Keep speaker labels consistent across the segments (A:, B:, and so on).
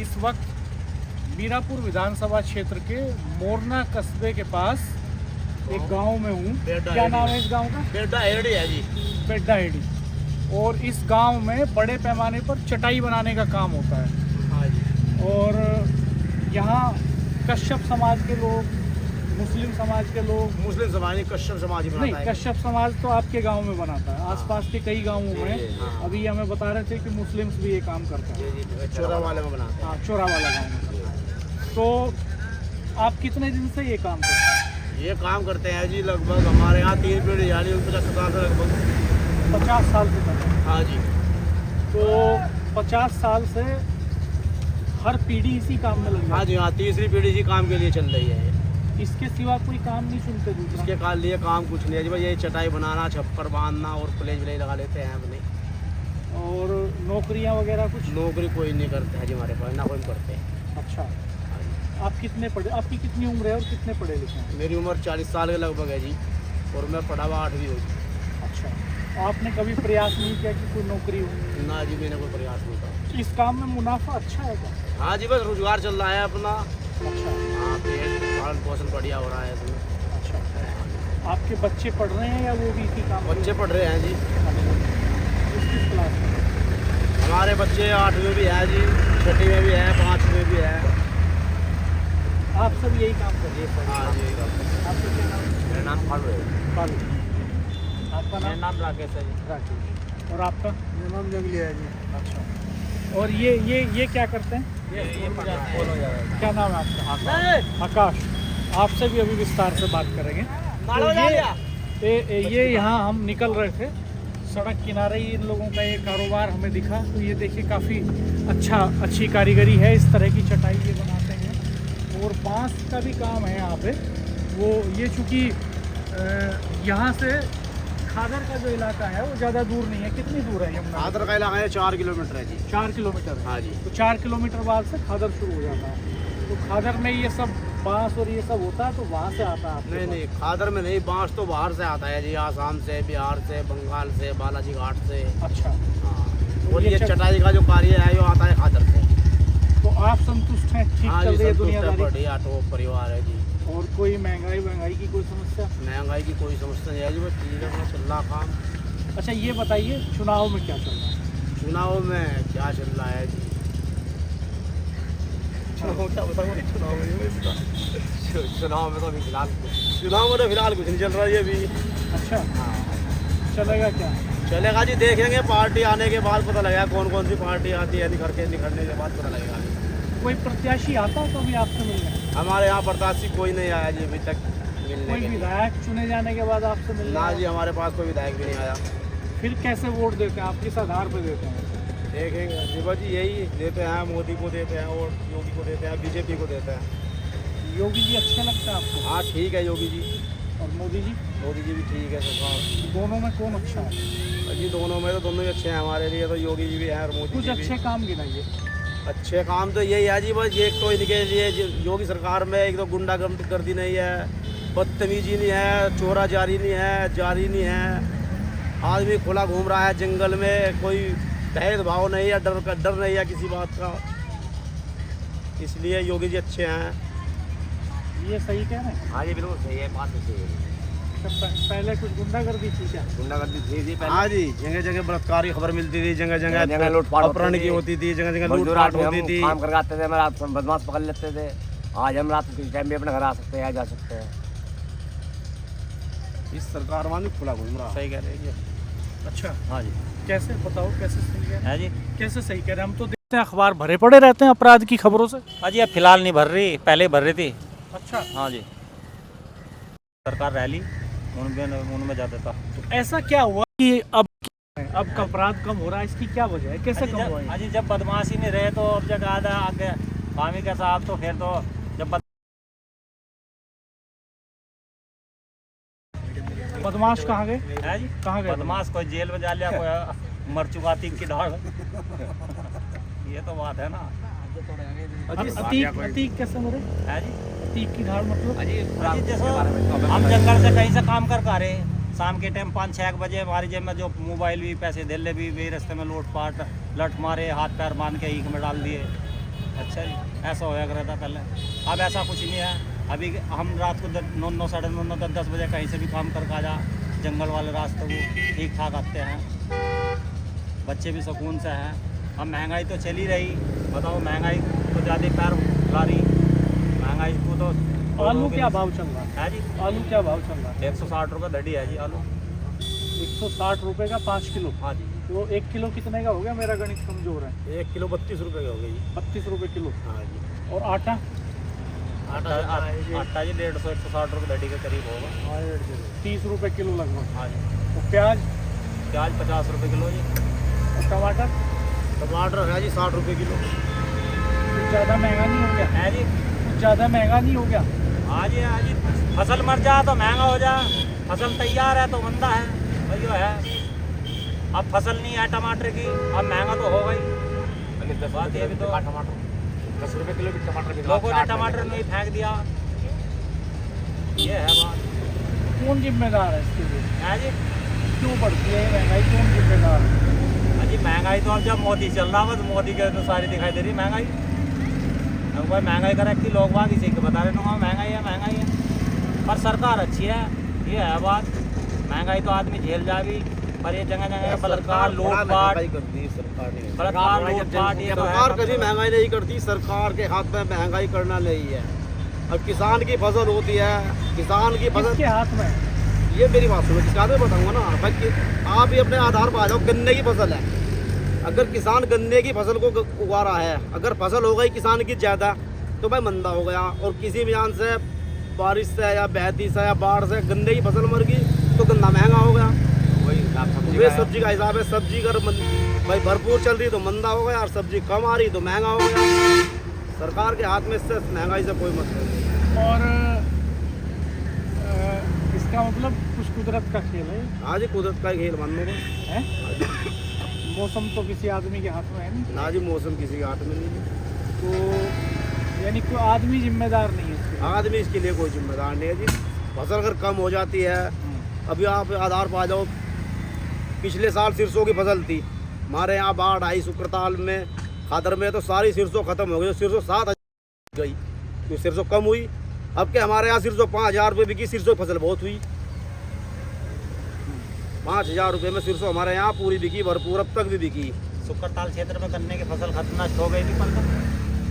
A: इस वक्त मीरापुर विधानसभा क्षेत्र के मोरना कस्बे के पास एक गांव में हूँ। क्या नाम है इस गांव का?
B: बेड्डा हेड़ी है जी।
A: बेड्डा हेड़ी। और इस गांव में बड़े पैमाने पर चटाई बनाने का काम होता है।
B: हाँ जी।
A: और यहाँ कश्यप समाज के लोग, मुस्लिम समाज के लोग,
B: मुस्लिम समाज नहीं, कश्यप समाज ही
A: नहीं,
B: बनाता है।
A: कश्यप समाज तो आपके गांव में बनाता है। आसपास के कई गांवों में
B: हाँ।
A: अभी हमें बता रहे थे कि मुस्लिम्स भी ये काम करते हैं।
B: जी, चोरा वाले में बनाते
A: हाँ, चोरा वाला गाँव में। तो आप कितने दिन से ये काम करते हैं?
B: ये काम करते हैं जी लगभग हमारे यहाँ 3 पीढ़ी यानी 50 साल से लगभग।
A: 50 साल से कर रहे हैं।
B: हाँ जी।
A: तो 50 साल से हर पीढ़ी इसी काम में लगी
B: हाँ
A: है।
B: जी, हाँ, तीसरी पीढ़ी इसी काम के लिए चल रही है।
A: इसके सिवा कोई काम नहीं सुनते दूसरा?
B: इसके काल लिए काम कुछ नहीं है जी, भाई यही चटाई बनाना, छप्पर बांधना और प्लेज व्लेज लगा लेते हैं अपने।
A: और नौकरियां वगैरह कुछ?
B: नौकरी कोई नहीं करते है जी हमारे पास, ना कोई करते हैं।
A: अच्छा, आप कितने पढ़े, आपकी कितनी उम्र है और कितने पढ़े लिखे हैं?
B: मेरी उम्र 40 साल के लगभग है जी, और मैं पढ़ा हुआ 8वीं होगी।
A: अच्छा, आपने कभी प्रयास नहीं किया कि कोई नौकरी हो?
B: ना जी, मैंने कोई प्रयास नहीं करा।
A: इस काम में मुनाफा अच्छा है क्या?
B: हाँ जी, बस रोजगार चल रहा है अपना।
A: अच्छा
B: हाँ, पेट पालन पोषण बढ़िया हो रहा है इसमें।
A: अच्छा, आपके बच्चे पढ़ रहे हैं या वो भी इसी काम?
B: बच्चे पढ़ रहे हैं जी।
A: किस क्लास में?
B: हमारे बच्चे 8वीं भी है जी, 6वीं में भी है, 5वीं में भी है।
A: आप सब यही काम कर रहे हैं?
B: हाँ जी।
A: आपका क्या नाम?
B: मेरा नाम फालू है।
A: फालू। आपका
B: मेरा
A: नाम?
B: नाम राकेश है जी।
A: राकेश। और आपका?
B: मेरा नाम जंगली है जी।
A: अच्छा, और ये क्या करते हैं?
B: ये फॉलो जा रहा है।
A: क्या नाम है आपका? आकाश। आपसे भी अभी विस्तार से बात करेंगे। तो ये यहाँ हम निकल रहे थे, सड़क किनारे ही इन लोगों का ये कारोबार हमें दिखा। तो ये देखिए काफ़ी अच्छी कारीगरी है, इस तरह की चटाई ये बनाते हैं। और बांस का भी काम है यहाँ पे। वो ये चूँकि यहाँ से खादर का जो इलाका है वो ज़्यादा दूर नहीं है। कितनी दूर है यमुना?
B: खादर का इलाका है 4 किलोमीटर है जी।
A: 4 किलोमीटर।
B: हाँ जी।
A: तो 4 किलोमीटर बाद से खादर शुरू हो जाता है। तो खादर में ये सब बांस और ये सब होता है, तो वहाँ से आता है आपके
B: नहीं
A: पास?
B: नहीं, खादर में नहीं, बांस तो बाहर से आता है जी, आसाम से, बिहार से, बंगाल से, बालाजी घाट से।
A: अच्छा,
B: हाँ।
A: तो
B: और ये
A: चट-
B: चटाई का जो कार्य है वो आता है खादर से।
A: तो आप संतुष्ट हैं? ठीक
B: हाँ
A: चल
B: जी,
A: रही है
B: संतुष्ट है,
A: दुनियादारी?
B: बढ़िया टॉप परिवार है जी।
A: और कोई महंगाई की कोई समस्या?
B: महंगाई की कोई समस्या नहीं है जी, बस ठीक है, अपना चल रहा काम।
A: अच्छा, ये बताइए चुनाव में क्या चल रहा है?
B: चुनाव में क्या चल रहा है जी? चुनाव में तो अभी फिलहाल कुछ नहीं चल रहा है अभी।
A: अच्छा,
B: हाँ,
A: चलेगा क्या?
B: चलेगा जी, देखेंगे पार्टी आने के बाद पता लगेगा कौन कौन सी पार्टी आती है। निखरने के बाद पता लगेगा जी।
A: कोई प्रत्याशी आता है तो भी आपसे मिलने?
B: हमारे यहाँ प्रत्याशी कोई नहीं आया जी अभी तक मिलने
A: कोई
B: के लिए।
A: विधायक चुने जाने के बाद आपसे मिलने?
B: ना जी, हमारे पास कोई विधायक भी नहीं आया।
A: फिर कैसे वोट देते हैं आप? किस आधार पर देते हैं?
B: देखेंगे जी, बस यही देते हैं, मोदी को देते हैं और योगी को देते हैं, बीजेपी को देते हैं।
A: योगी जी अच्छे लगते हैं आपको?
B: हाँ ठीक है योगी जी।
A: और मोदी जी?
B: मोदी जी भी ठीक है सरकार।
A: दोनों में कौन अच्छा है?
B: जी दोनों में तो दोनों ही अच्छे हैं हमारे लिए, तो योगी जी भी हैं और मोदी
A: कुछ
B: जी
A: अच्छे
B: भी।
A: काम गिनाइए।
B: अच्छे काम तो यही है जी, बस एक तो इनके लिए योगी सरकार में एक तो गुंडागर्दी नहीं है, बदतमीजी नहीं है, चोरा जारी नहीं है। आदमी खुला घूम रहा है जंगल में, कोई भेदभाव नहीं है, डर नहीं है किसी बात का। इसलिए योगी जी अच्छे हैं।
A: ये सही कह रहे हैं?
B: हाँ जी बिल्कुल सही है, बात सही है।
A: तो पहले कुछ गुंडागर्दी थी क्या?
B: गुंडागर्दी थी जी पहले। हाँ जी, जगह जगह बलात्कारी खबर मिलती थी, जगह जगह लूटपाट अपहरण की होती थी, जगह जगह लूटपाट होती थी।
C: काम करके आते थे, हमारा बदमाश पकड़ लेते थे। आज हम रात के टाइम भी अपने घर आ सकते हैं, जा सकते हैं।
B: इस सरकार वाली खुला घूम रहा। सही कह रहे हैं जी।
A: अच्छा,
C: हाँ जी।
A: कैसे बताओ, कैसे सही कह रहे हैं?
C: है जी।
A: कैसे सही कह रहे हैं? हम तो देखते हैं अखबार भरे पड़े रहते हैं अपराध की खबरों से।
C: हाँ जी, अब फिलहाल नहीं भर रही, पहले भर रही थी।
A: अच्छा,
C: हाँ जी, सरकार रैली उनमें जाता था।
A: तो ऐसा क्या हुआ कि अब का अपराध कम हो रहा है? इसकी क्या वजह है? कैसे कम हुआ है?
C: हाँ जी, जब बदमाशी नहीं रहे तो अब जगह आधा आगे स्वामी के साथ, तो फिर तो जब
A: बदमाश कहाँ गए?
C: है जी,
A: कहाँ गए?
C: बदमाश कोई जेल में जा लिया, कोई मर चुका तीक की धाड़। ये तो बात है ना।
A: अतीक कैसे मरे?
C: है जी,
A: अतीक की धाड़ मतलब?
C: अजी जैसे हम जंगल से कहीं से काम कर आ रहे हैं, शाम के टाइम 5-6 बजे हमारी जेब में जो मोबाइल भी पैसे दे ले भी रास्ते में लूटपाट लठ मारे, हाथ पैर बांध के ईख में डाल दिए। अच्छा चल ऐसा होया करता था पहले। अब ऐसा कुछ नहीं है। अभी हम रात को 9 साढ़े 9 10 बजे कहीं से भी काम करके आ जा, जंगल वाले रास्ते को ठीक ठाक आते हैं, बच्चे भी सुकून से हैं। अब महंगाई तो चली रही, बताओ महंगाई तो ज़्यादा पैर ला रही, महंगाई को तो।
A: आलू क्या भाव चल रहा
C: है जी?
A: आलू क्या भाव चल रहा है?
C: 160 रुपये दड़ी है जी आलू।
A: 160 रुपये का 5 किलो।
C: हाँ जी।
A: तो 1 किलो कितने का हो गया? मेरा गणित कमजोर है।
B: 1 किलो 32 रुपये का हो गई।
A: 32 रुपये किलो।
B: हाँ जी।
A: और आटा?
C: आटा जी 150 160 रुपये दड़ी के करीब होगा।
A: 30 रुपये किलो लगभग।
C: हाँ जी।
A: तो प्याज?
C: प्याज 50 रुपये किलो जी।
A: और टमाटर?
B: टमाटर है जी 60 रुपये किलो।
A: कुछ ज़्यादा महंगा नहीं हो गया?
C: है जी।
A: कुछ ज़्यादा महंगा नहीं हो गया?
C: हाँ जी हाँ जी, फसल मर जा तो महंगा हो जा, फसल तैयार है तो मंदा है, वही है। अब फसल नहीं है टमाटर की, अब महंगा तो होगा ही। बात ये भी तो
B: टमाटर 10 रुपये किलो भी टमाटर
C: लोगों ने टमाटर में ही फेंक दिया, ये है बात।
A: कौन जिम्मेदार है इसके लिए?
C: है जी।
A: क्यों बढ़ती है ये महंगाई? कौन जिम्मेदार है?
C: हाँ जी, महंगाई तो अब जब मोदी चल रहा है, बस मोदी के तो सारी दिखाई दे रही महंगाई। अब भाई महंगाई कर रखी, लोग बाग इसी को बता रहे ना महंगाई है महंगाई है, पर सरकार अच्छी है, ये है बात। महंगाई तो आदमी झेल जा भी, पर ये जगह जगह बलात्कार लूटपाट
B: करती है सरकार नहीं।
C: बलात्कार लूटपाट ये तो है।
B: सरकार कभी महंगाई नहीं करती, सरकार के हाथ में महंगाई करना नहीं है। अब किसान की फसल होती है, किसान की फसल
A: किसके हाथ में?
B: ये मेरी बात सुनो, किसान में बताऊंगा ना भाई। आप ही अपने आधार पर आ जाओ, गन्ने की फसल है, अगर किसान गन्ने की फसल को उगा रहा है, अगर फसल हो गई किसान की ज़्यादा तो भाई मंदा हो गया, और किसी भी जान से बारिश से या बहती से या बाढ़ से गन्ने की फसल मर गई तो गन्ना महंगा हो गया। वही सब्जी का हिसाब है, सब्जी अगर भाई भरपूर चल रही तो मंदा हो गया, और सब्जी कम आ रही तो महंगा हो गया। सरकार के हाथ में इससे महंगाई से कोई मतलब नहीं।
A: और इसका मतलब कुछ कुदरत का खेल है।
B: आज ही कुदरत का खेल मान लो
A: है? मौसम तो किसी आदमी के हाथ में है नहीं।
B: ना जी, मौसम किसी के हाथ में नहीं है।
A: तो यानी कोई आदमी जिम्मेदार नहीं है इसके लिए।
B: आदमी इसके लिए कोई जिम्मेदार नहीं है जी। फसल अगर कम हो जाती है, अभी आप आधार पर आ जाओ, पिछले साल सरसों की फसल थी हमारे यहाँ, बाढ़ आई सुक्रताल में, खादर में, तो सारी सरसों खत्म हो गई। सरसों 7,000 गई, तो सरसों कम हुई। अब के हमारे यहाँ सरसों 5,000 रुपये बिकी, सरसों की फसल बहुत हुई। 5,000 रुपये में सरसों हमारे यहाँ पूरी बिकी, भरपूर, अब तक भी बिकी।
C: सुकरताल क्षेत्र में गन्ने की फसल खत्म नष्ट हो गई थी, पर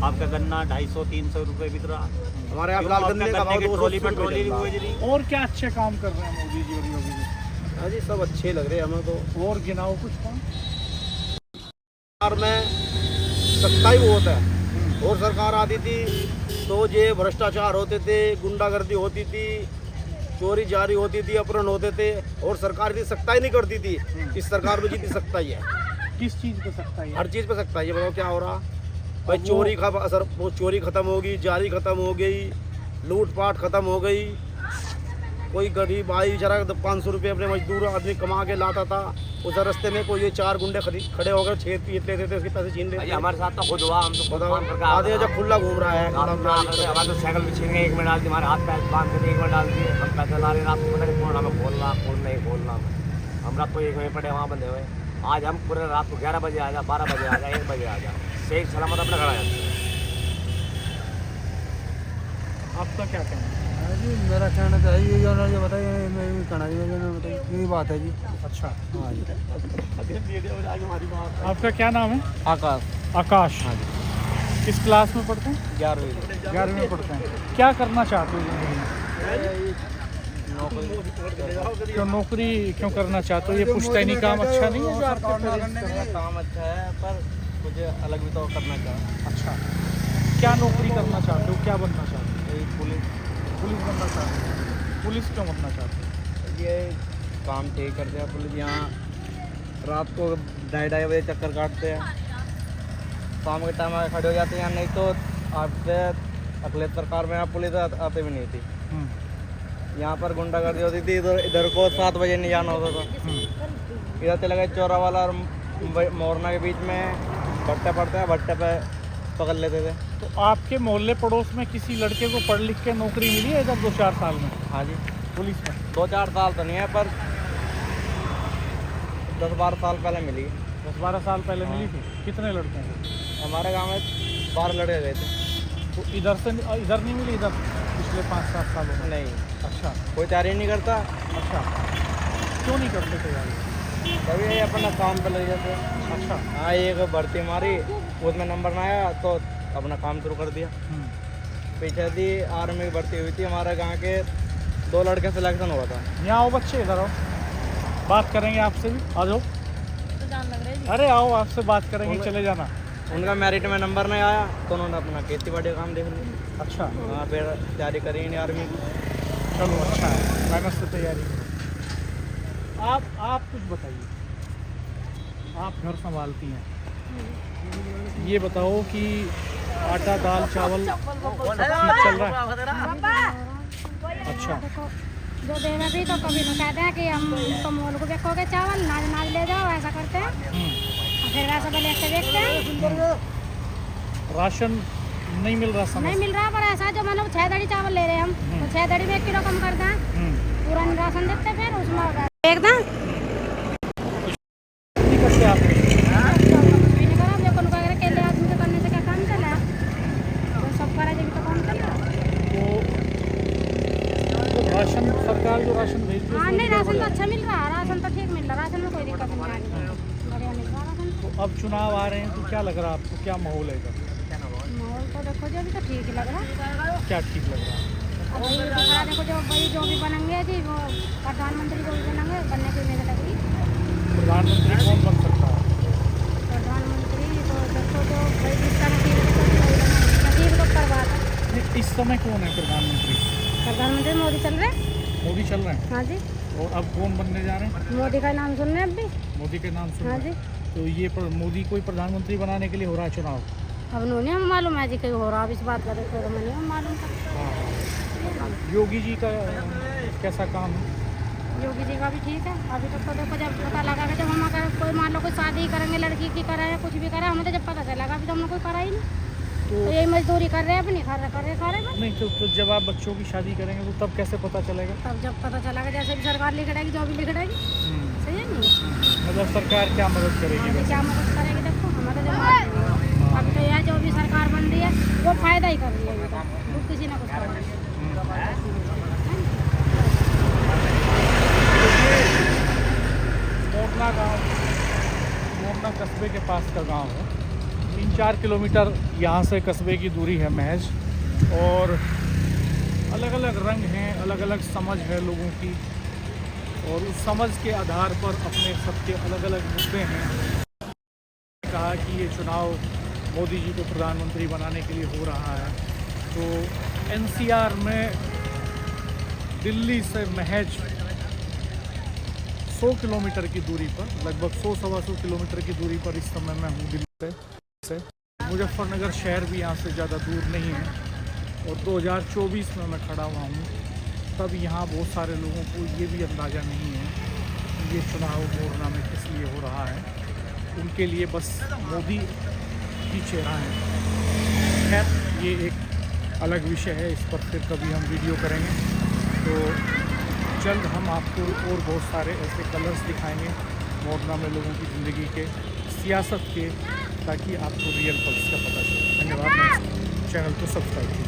C: आपका गन्ना 250-300 रुपये बिक रहा।
B: हमारे यहाँ फिलहाल गन्ने का भाव
C: ट्रॉली पर ट्रॉली भी हुई जी।
A: और क्या अच्छे काम कर रहे हैं मोदी जी और योगी जी?
B: हाँ जी, सब अच्छे लग रहे हैं हमें तो।
A: और गिनाओ कुछ काम।
B: सरकार में सख्ताई बहुत है, और सरकार आती थी तो ये भ्रष्टाचार होते थे, गुंडागर्दी होती थी, चोरी जारी होती थी, अपहरण होते थे, और सरकार इतनी सख्ताई नहीं करती थी। इस सरकार में जितनी सख्ताई है,
A: किस चीज़ पे सख्ताई है?
B: हर चीज़ पे सख्ताई है। बताओ क्या हो रहा भाई? चोरी का असर, वो चोरी खत्म होगी, जारी खत्म हो गई, लूटपाट खत्म हो गई। कोई गरीब भाई बेचारा 500 रुपये अपने मजदूर आदमी कमा के लाता था, उस रास्ते में कोई ये 4 गुंडे खड़े होकर छेद पीट लेते थे, उसके पैसे छीन लेते।
C: हमारे साथ तो खुद हुआ, हम तो
B: आधे जब खुला घूम रहा है,
C: हमारे तो साइकिल में छीन गए, 1 मिनट डाल दी, हमारे हाथ पैर बांध के 1 मिनट डाल दिए, हम पैसे ला रहे, रात को पता नहीं कौन हमें खोलना कौन नहीं खोलना। हम रात को 1 बजे पड़े वहाँ बंधे हुए। आज हम पूरे रात को 11 बजे आ जा, 12 बजे आ जा, 1 बजे आ जा, सही सलामत अपना घर आ जाते हैं।
A: आपका क्या कहना है?
D: जी मेरा कहना तो है ये जो उन्होंने बताया, मैं भी कहना बताइए, यही बात है जी।
A: अच्छा,
D: हाँ जी।
A: आपका क्या नाम है?
D: आकाश।
A: आकाश।
D: हाँ जी।
A: किस क्लास में पढ़ते हैं?
D: 11वीं
A: 11वीं में पढ़ते हैं। क्या करना चाहते हो जिंदगी में?
D: नौकरी।
A: क्यों नौकरी क्यों करना चाहते हो? ये पुश्तैनी काम अच्छा नहीं है जो आपके पेरेंट्स कर रहे हैं?
D: काम अच्छा है, पर मुझे अलग भी तो करना चाहिए।
A: अच्छा, क्या नौकरी करना चाहते हो? क्या बनना चाहते हो?
D: यही पुलिस
A: बनना चाहते हो? पुलिस क्यों बनना चाहते हो?
D: ये काम ठीक करते हैं पुलिस। यहाँ रात को 2:30 बजे चक्कर काटते हैं, शाम के टाइम आके खड़े हो जाते हैं। नहीं तो आपसे अगले सरकार में यहाँ पुलिस आते भी नहीं थी। यहाँ पर गुंडागर्दी होती थी, इधर को 7 बजे नहीं जाना होता था। इधर चले गए चौरा वाला और मोरना के बीच में भट्टे पड़ते हैं, भट्टे पे पकड़ लेते थे।
A: तो आपके मोहल्ले पड़ोस में किसी लड़के को पढ़ लिख के नौकरी मिली है इधर 2-4 साल में
D: हाँ जी,
A: पुलिस में?
D: 2-4 साल तो नहीं है, पर 10-12 साल पहले मिली।
A: 10-12 साल पहले मिली थी। कितने लड़के हैं?
D: हमारे गांव में 12 लड़के गए थे।
A: तो इधर से इधर नहीं मिली, इधर पिछले 5-7 सालों में?
D: नहीं,
A: अच्छा
D: कोई तैयारी नहीं करता।
A: अच्छा, क्यों नहीं करते तैयारी?
D: कभी ये अपना काम पे लग जाते हैं।
A: अच्छा।
D: हाँ, एक भर्ती मारी, उसमें नंबर ना आया तो अपना काम शुरू कर दिया। पीछे थी आर्मी की भर्ती हुई थी, हमारे गांव के 2 लड़के सिलेक्शन हुआ था।
A: यहाँ आओ बच्चे, इधर आओ, बात करेंगे आपसे भी, आ जाओ। अरे आओ, आपसे बात करेंगे, चले जाना।
D: उनका मेरिट में नंबर नहीं आया तो उन्होंने अपना खेती बाड़ी का काम देख लिया।
A: अच्छा,
D: हाँ, फिर तैयारी करी नहीं आर्मी की।
A: चलो अच्छा है, मेहनत से तैयारी करो। आप कुछ बताइए, आप घर संभालती हैं, ये बताओ कि आटा दाल चावल सब ठीक चल रहा है? अच्छा,
E: जो देवे भी तो कभी तो कहते हैं कि हम तो मोल को बेचोगे चावल, नाज नाज ले जाओ, ऐसा करते हैं। और फिर वैसा बले से बेचते हैं।
A: राशन नहीं मिल रहा समय
E: नहीं
A: से?
E: मिल रहा, पर ऐसा जो मतलब 6 दड़ी चावल ले रहे हैं हम, तो 6 दड़ी में 1 किलो कम करते हैं, पूरा राशन देते हैं, फिर उसमें एकदम
A: नहीं करते आप?
E: केले आदमी के करने से क्या काम चला? तो सब करा जब तो काम चला।
A: तो राशन सरकार जो राशन भेज रही है
E: हाँ
A: उसमें
E: नहीं,
A: भी
E: राशन
A: गड़बड़
E: तो
A: है।
E: अच्छा मिल रहा है, राशन तो ठीक मिल रहा है, राशन में कोई दिक्कत नहीं आ रही, बढ़िया मिल रहा है राशन।
A: तो अब चुनाव आ रहे हैं तो क्या लग रहा है आपको, क्या माहौल है इधर?
E: माहौल तो देखो जो अभी तो ठीक ही लग रहा है।
A: क्या ठीक लग रहा है?
E: अब वही दिखा देखो जो भाई जो भी बनेंगे जी, वो प्रधानमंत्री जो भी बनेंगे, बनने की उम्मीद लगी।
A: प्रधानमंत्री कौन बन सकता है?
E: प्रधानमंत्री तो देखो जो भाई जिसका नसीब तो करवाता है।
A: नहीं, इस समय कौन है प्रधानमंत्री?
E: प्रधानमंत्री मोदी चल रहे हैं।
A: मोदी चल रहे हैं।
E: हाँ जी,
A: और अब कौन बनने जा रहे हैं?
E: मोदी का नाम सुन रहे हैं अब भी।
A: मोदी के नाम सुन
E: हाँ
A: रहे
E: जी,
A: हैं। तो ये मोदी कोई प्रधानमंत्री बनाने के लिए हो रहा है चुनाव?
E: अब नहीं हमें मालूम है जी कहीं हो रहा, अब इस बात का देखो तो नहीं हमें मालूम था।
A: हाँ। योगी जी का कैसा काम है?
E: योगी जी का भी ठीक है। अभी तक तो देखो जब पता लगा कि जब हम अगर कोई मान लो कोई शादी करेंगे, लड़की की करा है, कुछ भी करा, हमें तो जब पता चला अभी तो हमने कोई करा ही नहीं। तो यही मजदूरी कर रहे हैं अपनी, कर रहे सारे बस।
A: नहीं तो जब आप बच्चों की शादी करेंगे तो तब कैसे पता चलेगा?
E: तब जब पता चला कि जैसे भी सरकार लिख रहेगी, जो भी लिख रहेगी, सही है नहीं?
A: मतलब सरकार क्या मदद करेगी?
E: अभी क्या मदद करेगी देखो, हमें तो जब अभी तो यह जो भी सरकार बन रही है वो फायदा ही कर रही है, अभी तक वो किसी ने कुछ करा नहीं।
A: मोरना गाँव, मोरना कस्बे के पास का गांव है। 3-4 किलोमीटर यहाँ से कस्बे की दूरी है महज। और अलग अलग रंग हैं, अलग अलग समझ है लोगों की, और उस समझ के आधार पर अपने सबके अलग अलग मुद्दे हैं। कहा कि ये चुनाव मोदी जी को प्रधानमंत्री बनाने के लिए हो रहा है, तो एनसीआर में दिल्ली से महज 100 किलोमीटर की दूरी पर, लगभग 100-125 किलोमीटर की दूरी पर इस समय मैं हूँ दिल्ली से। मुजफ्फरनगर शहर भी यहाँ से ज़्यादा दूर नहीं है। और 2024 में मैं खड़ा हुआ हूँ, तब यहाँ बहुत सारे लोगों को ये भी अंदाज़ा नहीं है कि ये चुनाव मोरना में किस लिए हो रहा है। उनके लिए बस मोदी ही चेहरा है। खैर, ये एक अलग विषय है, इस पर फिर कभी हम वीडियो करेंगे। तो जल्द हम आपको और बहुत सारे ऐसे कलर्स दिखाएंगे मोरना में लोगों की ज़िंदगी के, सियासत के, ताकि आपको रियल पल्स का पता चले। धन्यवाद। चैनल को सब्सक्राइब कीजिए।